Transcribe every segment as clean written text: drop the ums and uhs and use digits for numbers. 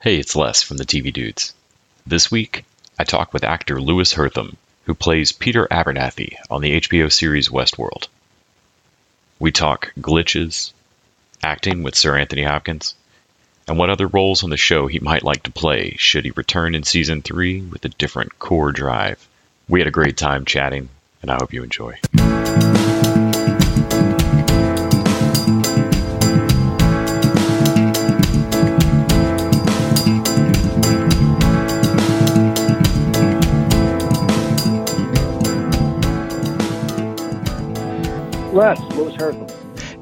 Hey, it's Les from the TV Dudes. This week, I talk with actor Louis Herthum, who plays Peter Abernathy on the HBO series Westworld. We talk glitches, acting with Sir Anthony Hopkins, and what other roles on the show he might like to play should he return in Season 3 with a different core drive. We had a great time chatting, and I hope you enjoy. Louis Herthum.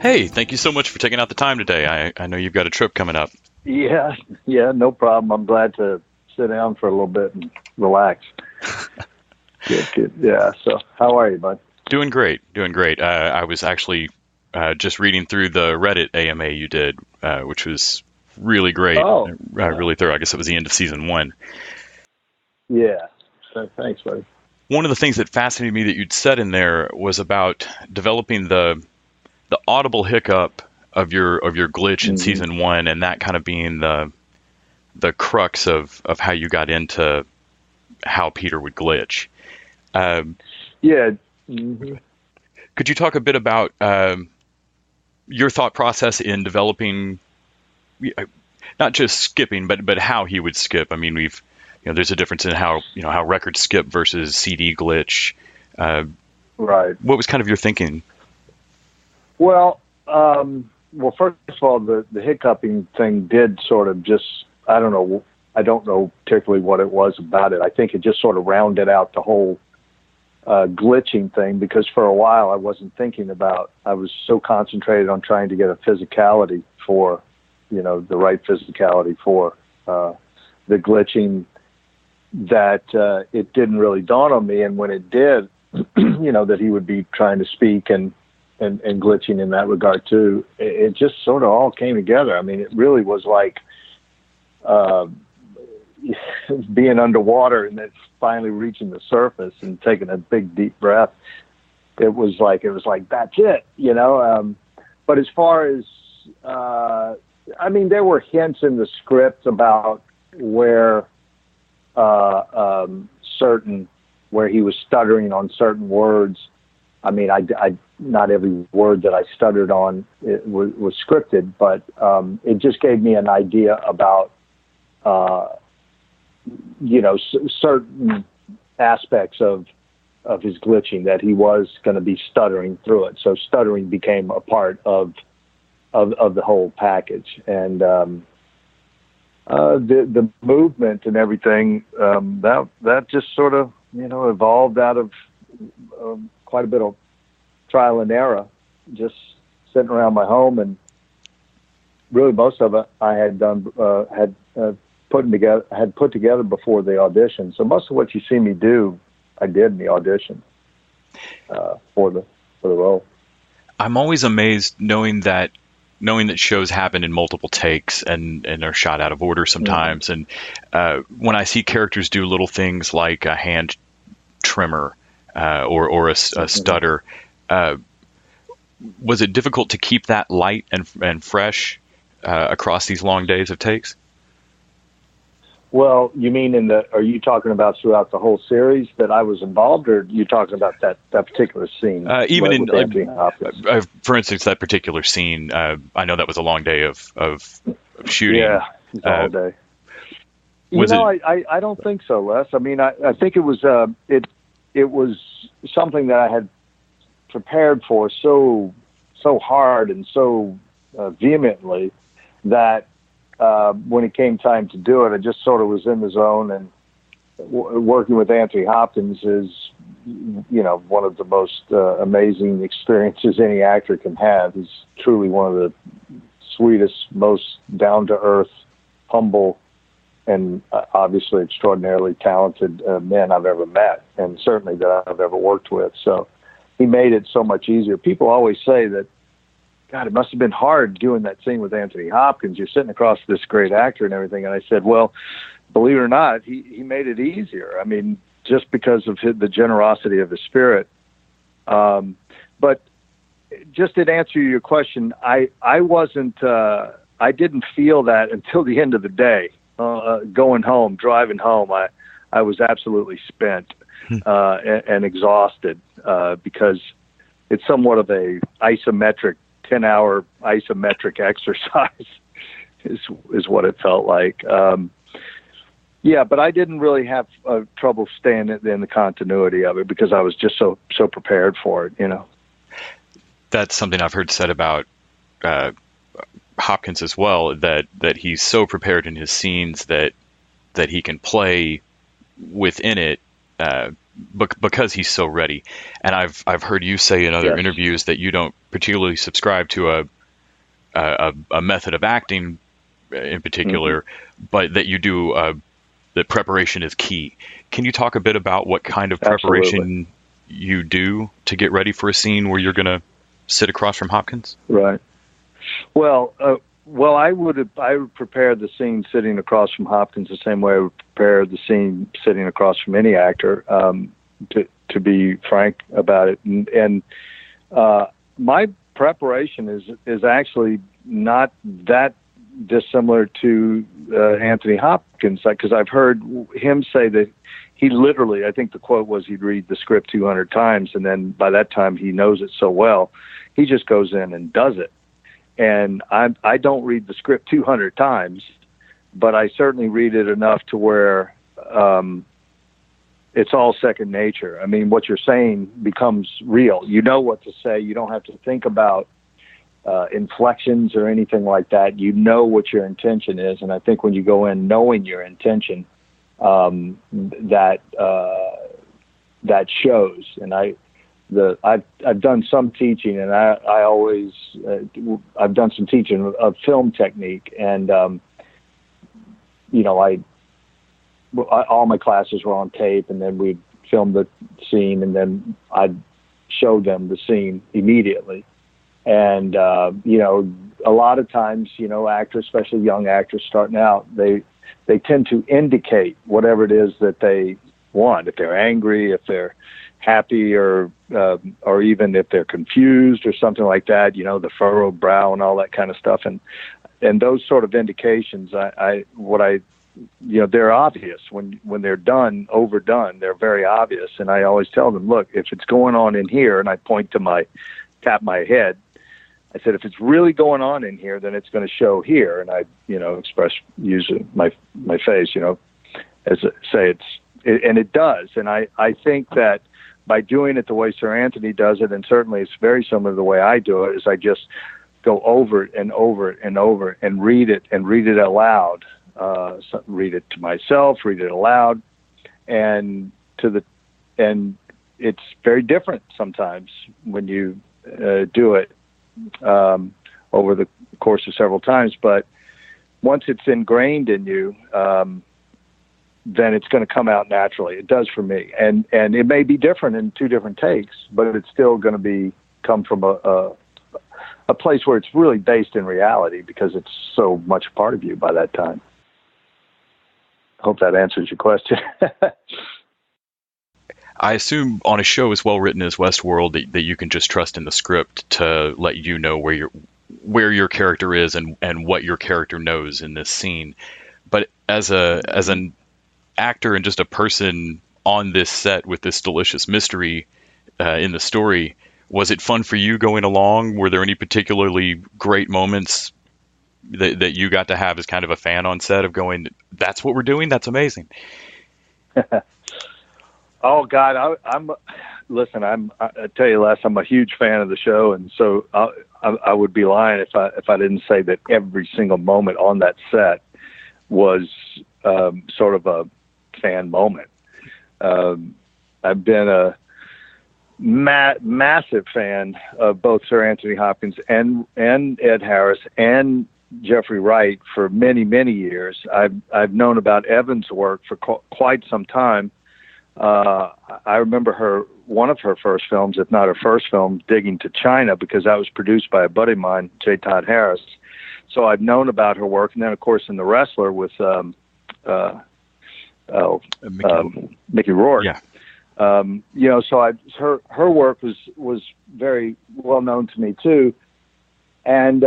Hey, thank you so much for taking out the time today. I know you've got a trip coming up. Yeah, no problem. I'm glad to sit down for a little bit and relax. Good. Yeah, so how are you, bud? Doing great. I was actually just reading through the Reddit AMA you did, which was really great. Really thorough. I guess it was the end of Season 1. Yeah, thanks, buddy. One of the things that fascinated me that you'd said in there was about developing the audible hiccup of your glitch in Season 1, and that kind of being the crux of how you got into how Peter would glitch. Yeah. Mm-hmm. Could you talk a bit about your thought process in developing, not just skipping, but how he would skip? I mean, there's a difference in how records skip versus CD glitch. Right. What was kind of your thinking? Well, first of all, the hiccuping thing did sort of just, I don't know particularly what it was about it. I think it just sort of rounded out the whole glitching thing, because for a while I wasn't thinking about, I was so concentrated on trying to get a physicality for, the right physicality for the glitching, that it didn't really dawn on me. And when it did, that he would be trying to speak and glitching in that regard too, it just sort of all came together. I mean, it really was like being underwater and then finally reaching the surface and taking a big deep breath. It was like that's it, But as far as there were hints in the script about where where he was stuttering on certain words. I mean, I not every word that I stuttered on was scripted, but it just gave me an idea about certain aspects of his glitching, that he was going to be stuttering through it. So stuttering became a part of the whole package, and the movement and everything, that just sort of, evolved out of quite a bit of trial and error, just sitting around my home. And really most of it I had done, put together before the audition. So most of what you see me do, I did in the audition for the role. I'm always amazed knowing that shows happen in multiple takes and are shot out of order sometimes. Mm-hmm. And when I see characters do little things like a hand trimmer or a stutter, was it difficult to keep that light and fresh across these long days of takes? Well, you mean are you talking about throughout the whole series that I was involved, or are you talking about that particular scene? Even in, for instance, that particular scene, I know that was a long day of shooting. Yeah, it was all day. I don't think so, Les. I mean, I think it was it was something that I had prepared for so hard and so vehemently that when it came time to do it, I just sort of was in the zone. And working with Anthony Hopkins is, one of the most amazing experiences any actor can have. He's truly one of the sweetest, most down-to-earth, humble, and obviously extraordinarily talented men I've ever met, and certainly that I've ever worked with. So he made it so much easier. People always say that, God, it must have been hard doing that scene with Anthony Hopkins. You're sitting across this great actor and everything. And I said, well, believe it or not, he made it easier. I mean, just because of the generosity of his spirit. But just to answer your question, I didn't feel that until the end of the day. going home, driving home, I was absolutely spent and exhausted because it's somewhat of a 10-hour isometric exercise is what it felt like. Yeah, but I didn't really have trouble staying in the continuity of it because I was just so prepared for it, That's something I've heard said about Hopkins as well, that he's so prepared in his scenes that he can play within it because he's so ready. And I've heard you say in other interviews that you don't particularly subscribe to a method of acting in particular, but that you do that preparation is key. Can you talk a bit about what kind of preparation you do to get ready for a scene where you're going to sit across from Hopkins? Right. Well, I would prepare the scene sitting across from Hopkins the same way I would prepare the scene sitting across from any actor. To be frank about it, and my preparation is actually not that dissimilar to Anthony Hopkins, because I've heard him say that he literally, I think the quote was, he'd read the script 200 times, and then by that time he knows it so well, he just goes in and does it. And I don't read the script 200 times, but I certainly read it enough to where it's all second nature. I mean, what you're saying becomes real. You know what to say. You don't have to think about inflections or anything like that. You know what your intention is, and I think when you go in knowing your intention, that shows. And I've done some teaching, and I always I've done some teaching of film technique, and all my classes were on tape, and then we'd film the scene, and then I'd show them the scene immediately. And a lot of times, actors, especially young actors starting out, they tend to indicate whatever it is that they want. If they're angry, if they're happy, or even if they're confused or something like that, the furrowed brow and all that kind of stuff. And those sort of indications, they're obvious when they're overdone, they're very obvious. And I always tell them, look, if it's going on in here, and I tap my head, I said, if it's really going on in here, then it's going to show here. And I, use my face, as say and it does. And I think that by doing it the way Sir Anthony does it, and certainly it's very similar to the way I do it, is I just go over it and over it and over and read it out loud. Read it to myself, read it aloud, and it's very different sometimes when you do it over the course of several times. But once it's ingrained in you, then it's going to come out naturally. It does for me, and it may be different in two different takes, but it's still going to come from a place where it's really based in reality, because it's so much a part of you by that time. Hope that answers your question. I assume on a show as well written as Westworld that you can just trust in the script to let you know where your character is and what your character knows in this scene. But as an actor and just a person on this set with this delicious mystery in the story, was it fun for you going along? Were there any particularly great moments that you got to have as kind of a fan on set of going, that's what we're doing? That's amazing. Oh God. I tell you, Les, I'm a huge fan of the show. And so I would be lying if I didn't say that every single moment on that set was sort of a fan moment. I've been a massive fan of both Sir Anthony Hopkins and Ed Harris and Jeffrey Wright for many, many years. I've known about Evan's work for quite some time. I remember one of her first films, if not her first film, Digging to China, because that was produced by a buddy of mine, J. Todd Harris. So I've known about her work. And then, of course, in The Wrestler with Mickey Rourke. Yeah. So her work was very well known to me too. And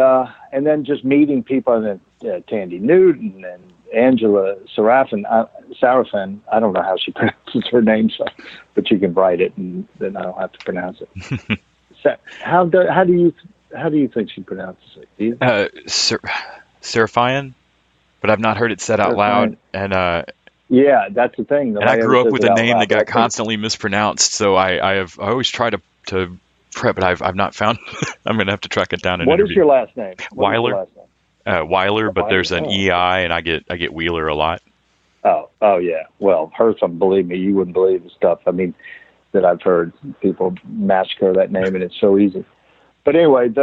then just meeting people, and then Tandy Newton and Angela Sarafan, I don't know how she pronounces her name, so, but you can write it, and then I don't have to pronounce it. How do you think she pronounces it? Seraphian, but I've not heard it said out loud. And yeah, that's the thing. And I grew up with a name that got constantly mispronounced, so I always try to prep, but I've not found. I'm going to have to track it down and interview. What is your last name? Weiler. Weiler, but there's an EI, and I get Wheeler a lot. Oh yeah. Well, Hertham, believe me, you wouldn't believe the stuff. I mean, that I've heard people massacre that name, and it's so easy. But anyway,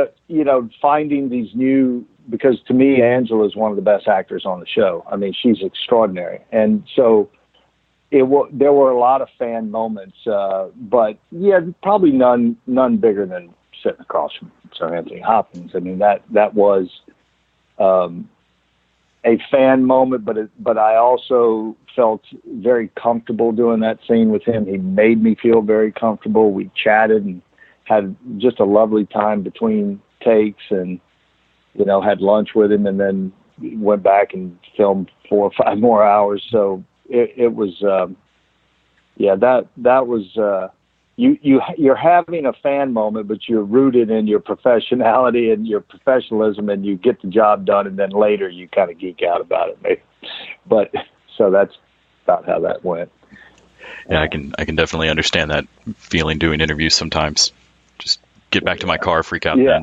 finding these new, because to me, Angela is one of the best actors on the show. I mean, she's extraordinary, and so there were a lot of fan moments, but yeah, probably none bigger than sitting across from Sir Anthony Hopkins. I mean, that was a fan moment, but I also felt very comfortable doing that scene with him. He made me feel very comfortable. We chatted and had just a lovely time between takes, and had lunch with him, and then went back and filmed 4 or 5 more hours. So it was that was you're having a fan moment, but you're rooted in your professionality and your professionalism, and you get the job done, and then later you kind of geek out about it, maybe. But so that's about how that went. Yeah, I can definitely understand that feeling doing interviews sometimes. Just get back to my car, freak out. Yeah.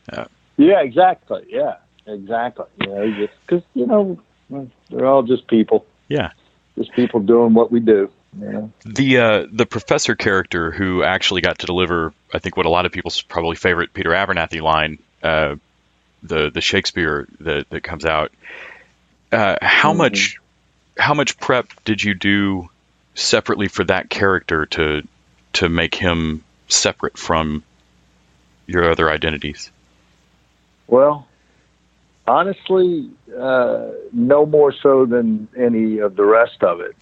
Then. Yeah, exactly. Yeah, exactly. Because they're all just people. Yeah, just people doing what we do. The professor character who actually got to deliver, I think, what a lot of people's probably favorite Peter Abernathy line, the Shakespeare that comes out. How much prep did you do separately for that character to make him separate from your other identities? Well, honestly, no more so than any of the rest of it.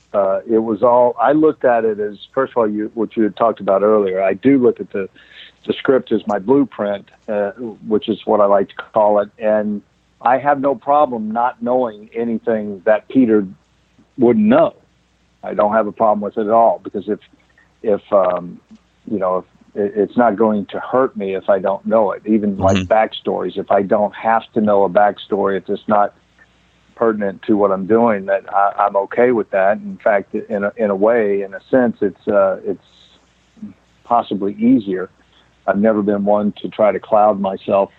It was all, I looked at it as, first of all, what you had talked about earlier. I do look at the script as my blueprint, which is what I like to call it. And I have no problem not knowing anything that Peter wouldn't know. I don't have a problem with it at all, because if it's not going to hurt me if I don't know it. Even like backstories, if I don't have to know a backstory, if it's not pertinent to what I'm doing, that I'm okay with that. In fact, in a way, in a sense, it's possibly easier. I've never been one to try to cloud myself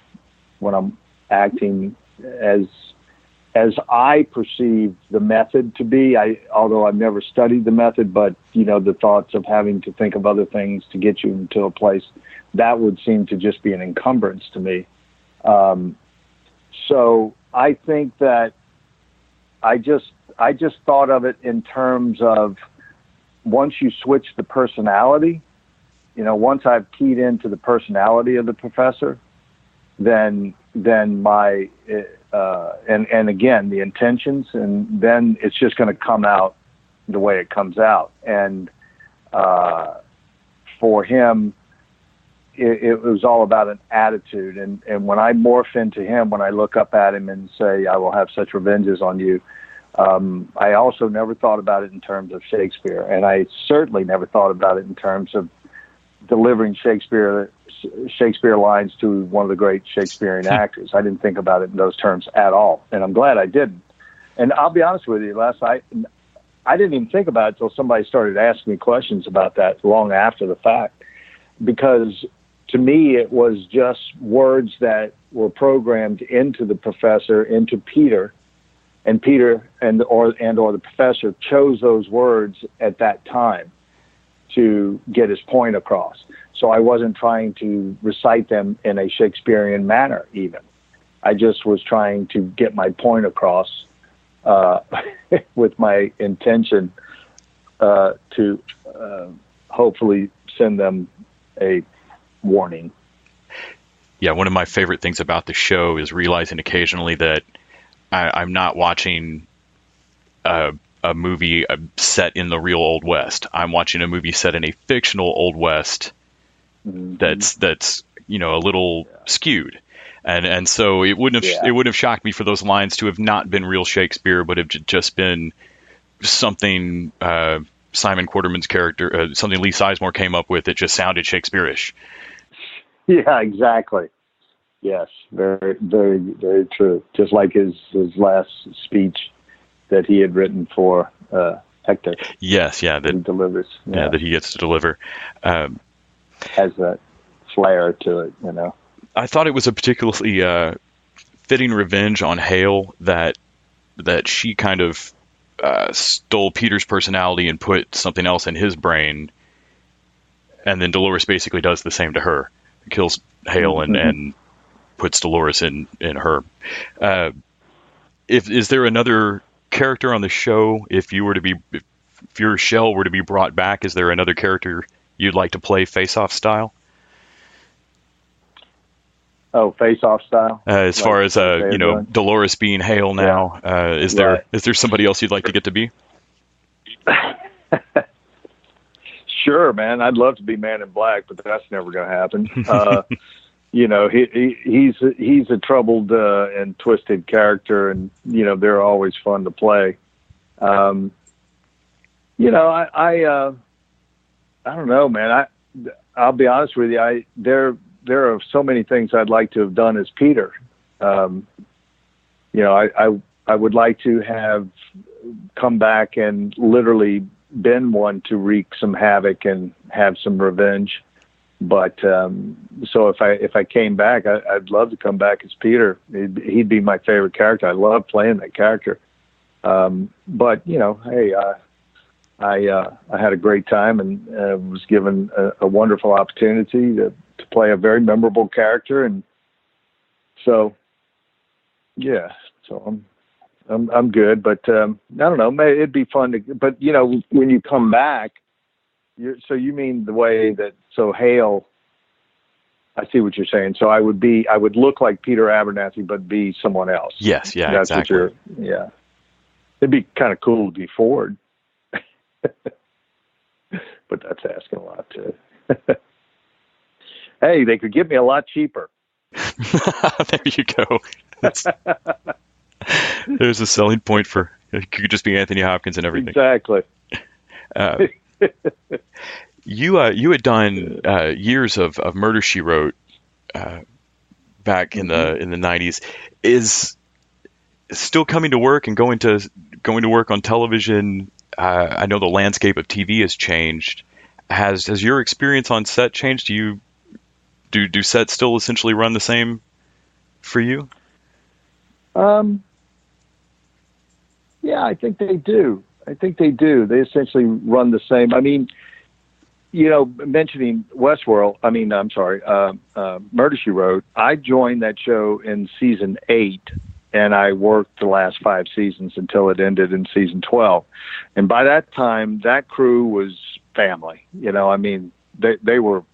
when I'm acting as I perceive the method to be. Although I've never studied the method, but the thoughts of having to think of other things to get you into a place, that would seem to just be an encumbrance to me. So I think that I just thought of it in terms of, once you switch the personality, once I've keyed into the personality of the professor, then my and again the intentions, and then it's just going to come out the way it comes out. And for him, it was all about an attitude. And when I morph into him, when I look up at him and say, "I will have such revenges on you," I also never thought about it in terms of Shakespeare, and I certainly never thought about it in terms of delivering Shakespeare lines to one of the great Shakespearean actors. I didn't think about it in those terms at all, and I'm glad I didn't. And I'll be honest with you, Les, I didn't even think about it until somebody started asking me questions about that long after the fact, because to me it was just words that were programmed into the professor, into Peter, and Peter or the professor chose those words at that time to get his point across. So I wasn't trying to recite them in a Shakespearean manner even. I just was trying to get my point across with my intention to hopefully send them a warning. Yeah, one of my favorite things about the show is realizing occasionally that I'm not watching a movie set in the real Old West. I'm watching a movie set in a fictional Old West that's a little skewed. And so it wouldn't have shocked me for those lines to have not been real Shakespeare, but have just been something Simon Quarterman's character, something Lee Sizemore came up with that just sounded Shakespeare-ish. Yeah, exactly. Yes, very, very, very true. Just like his last speech that he had written for Hector. Yes, yeah, that he delivers. Yeah, that he gets to deliver. Has that flair to it, you know. I thought it was a particularly fitting revenge on Hale that she kind of stole Peter's personality and put something else in his brain, and then Dolores basically does the same to her, kills Hale and puts Dolores in her. Is there another character on the show, if your shell were to be brought back, is there another character you'd like to play face-off style? Oh, face-off style. As far as Dolores being Hale now, is there somebody else you'd like to get to be? Sure, man. I'd love to be Man in Black, but that's never going to happen. He's a troubled and twisted character, and they're always fun to play. I don't know, man. I'll be honest with you. There are so many things I'd like to have done as Peter. I would like to have come back and literally been one to wreak some havoc and have some revenge. But so if I came back, I'd love to come back as Peter. He'd be my favorite character. I love playing that character. But hey, I had a great time and was given a wonderful opportunity to play a very memorable character, and so yeah, so I'm good. But I don't know, maybe it'd be fun to. But when you come back, so you mean the way that Hale? I see what you're saying. So I would look like Peter Abernathy, but be someone else. Yes, yeah, that's exactly. Yeah, it'd be kind of cool to be Ford. But that's asking a lot too. Hey, they could give me a lot cheaper. There you go. There's a selling point for it. Could just be Anthony Hopkins and everything. Exactly. You had done years of Murder, She Wrote back in the 90s. Is still coming to work and going to work on television. I know the landscape of TV has changed. Has your experience on set changed? Do sets still essentially run the same for you? Yeah, I think they do. They essentially run the same. I mean, mentioning Westworld, Murder, She Wrote, I joined that show in season 8, and I worked the last 5 seasons until it ended in season 12. And by that time, that crew was family. They were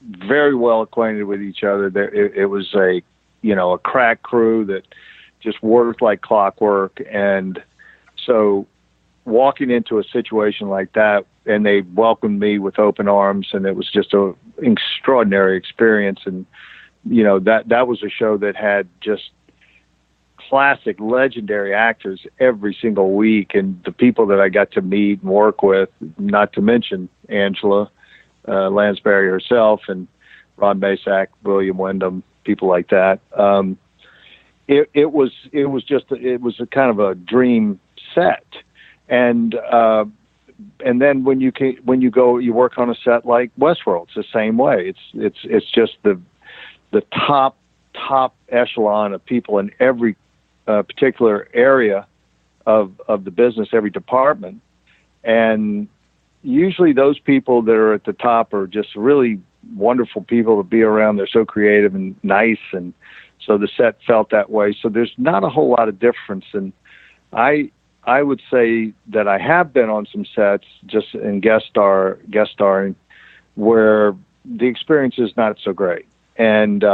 very well acquainted with each other. It was a crack crew that just worked like clockwork. And so walking into a situation like that, and they welcomed me with open arms, and it was just an extraordinary experience. And, that was a show that had just classic, legendary actors every single week, and the people that I got to meet and work with, not to mention Angela Lansbury herself and Ron Basak, William Wyndham, people like that. It was a kind of a dream set. And then when you work on a set like Westworld, it's the same way. It's just the top echelon of people in every particular area of the business, every department. And usually those people that are at the top are just really wonderful people to be around. They're so creative and nice. And so the set felt that way. So there's not a whole lot of difference. And I would say that I have been on some sets just in guest starring where the experience is not so great. And,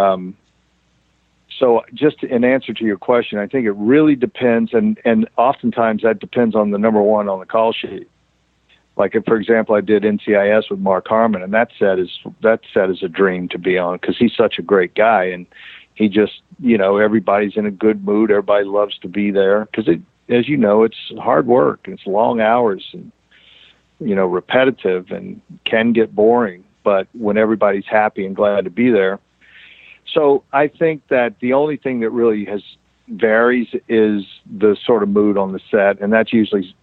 so just in answer to your question, I think it really depends. And oftentimes that depends on the number one on the call sheet. Like if, for example, I did NCIS with Mark Harmon, and that set is a dream to be on because he's such a great guy. And he just, everybody's in a good mood. Everybody loves to be there because as you know, it's hard work. It's long hours and, repetitive and can get boring, but when everybody's happy and glad to be there. So I think that the only thing that really varies is the sort of mood on the set. And that's usually,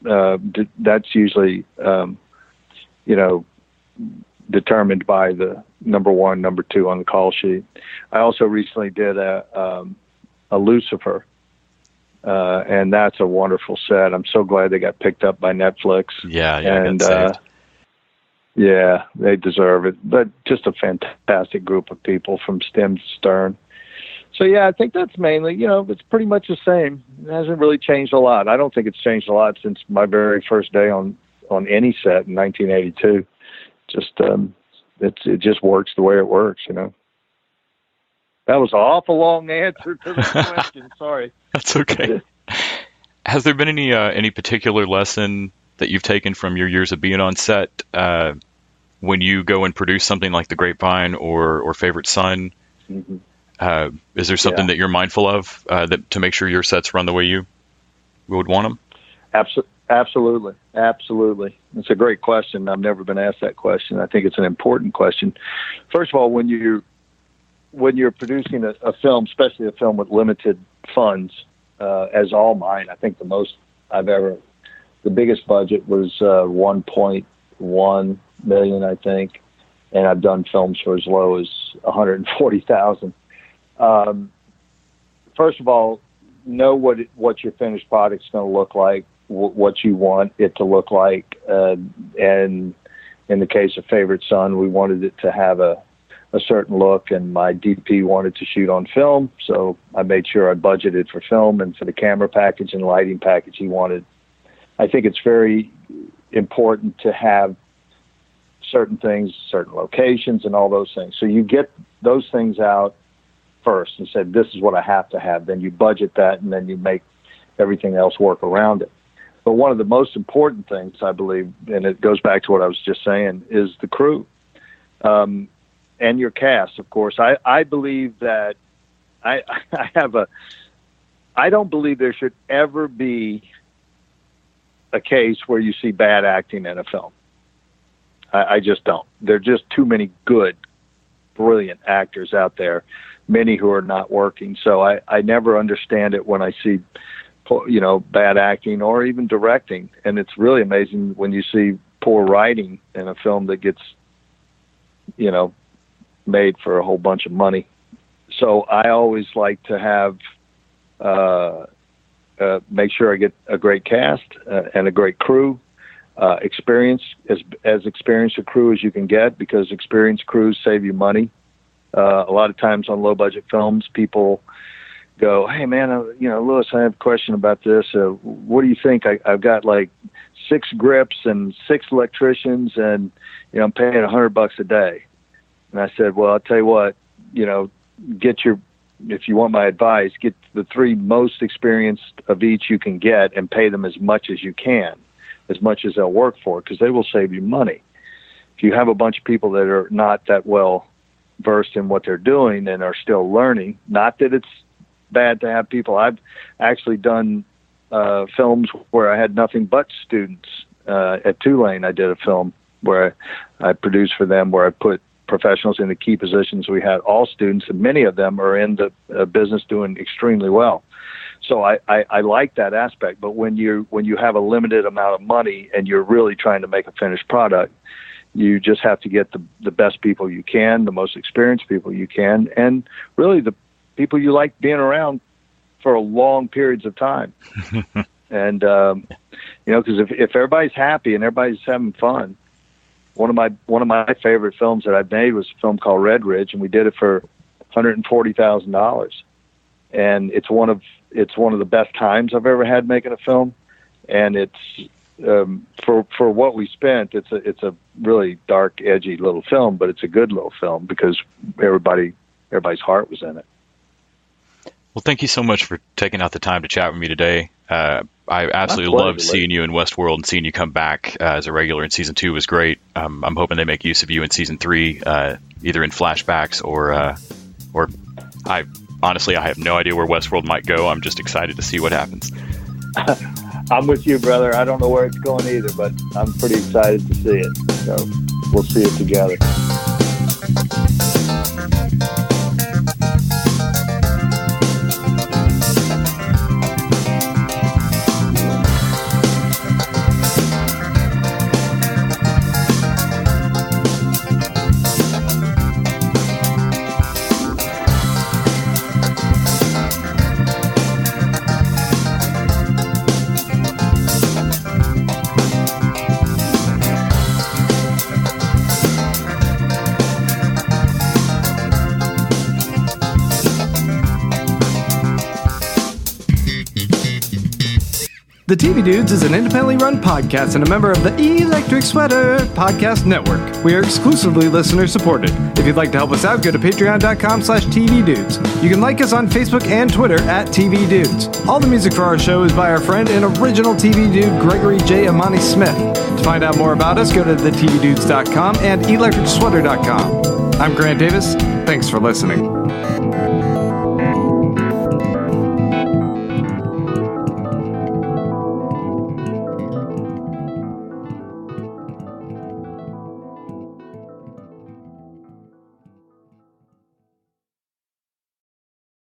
determined by the number 1, number 2 on the call sheet. I also recently did a Lucifer, and that's a wonderful set. I'm so glad they got picked up by Netflix. Yeah, and yeah, they deserve it. But just a fantastic group of people from stem to stern. So yeah, I think that's mainly, it's pretty much the same. It hasn't really changed a lot. I don't think it's changed a lot since my very first day on any set in 1982. Just it just works the way it works, That was an awful long answer to the question. Sorry. That's okay. Has there been any particular lesson that you've taken from your years of being on set when you go and produce something like The Grapevine or Favorite Son? Mm-hmm. Is there something that you're mindful of to make sure your sets run the way you would want them? Absolutely. It's a great question. I've never been asked that question. I think it's an important question. First of all, when you're producing a film, especially a film with limited funds, as all mine, I think the biggest budget was 1.1 million, I think, and I've done films for as low as 140,000. First of all, know what your finished product's going to look like, what you want it to look like, and in the case of Favorite Son, we wanted it to have a certain look, and my DP wanted to shoot on film, so I made sure I budgeted for film and for the camera package and lighting package he wanted. I think it's very important to have certain things, certain locations, and all those things. So you get those things out first and said, this is what I have to have. Then you budget that, and then you make everything else work around it. But one of the most important things, I believe, and it goes back to what I was just saying, is the crew and your cast, of course. I believe that I don't believe there should ever be a case where you see bad acting in a film. I just don't. There are just too many good, brilliant actors out there, many who are not working. So I never understand it when I see, bad acting or even directing. And it's really amazing when you see poor writing in a film that gets, made for a whole bunch of money. So I always like to have, make sure I get a great cast and a great crew, experience, as experienced a crew as you can get, because experienced crews save you money. A lot of times on low budget films, people go, hey man, Louis, I have a question about this. What do you think? I've got like 6 grips and 6 electricians, and I'm paying $100 a day. And I said, well, I'll tell you what, if you want my advice, get the 3 most experienced of each you can get and pay them as much as you can, as much as they'll work for, because they will save you money. If you have a bunch of people that are not that well versed in what they're doing and are still learning, not that it's bad to have people. I've actually done films where I had nothing but students. At Tulane, I did a film where I produced for them, where I put professionals in the key positions. We had all students, and many of them are in the business doing extremely well. So I like that aspect. But when you have a limited amount of money and you're really trying to make a finished product, you just have to get the best people you can, the most experienced people you can, and really the people you like being around for long periods of time. And, because if everybody's happy and everybody's having fun, one of my favorite films that I've made was a film called Red Ridge, and we did it for $140,000. And it's one of the best times I've ever had making a film. And it's, for what we spent, it's a really dark, edgy little film, but it's a good little film because everybody's heart was in it. Well, thank you so much for taking out the time to chat with me today. I absolutely loved seeing you in Westworld, and seeing you come back as a regular in season 2 was great. I'm hoping they make use of you in season 3, either in flashbacks or honestly, I have no idea where Westworld might go. I'm just excited to see what happens. I'm with you, brother. I don't know where it's going either, but I'm pretty excited to see it. So we'll see it together. The TV Dudes is an independently run podcast and a member of the Electric Sweater Podcast Network. We are exclusively listener-supported. If you'd like to help us out, go to patreon.com/tvdudes. You can like us on Facebook and Twitter @TVDudes. All the music for our show is by our friend and original TV dude, Gregory J. Amani Smith. To find out more about us, go to thetvdudes.com and electricsweater.com. I'm Grant Davis. Thanks for listening.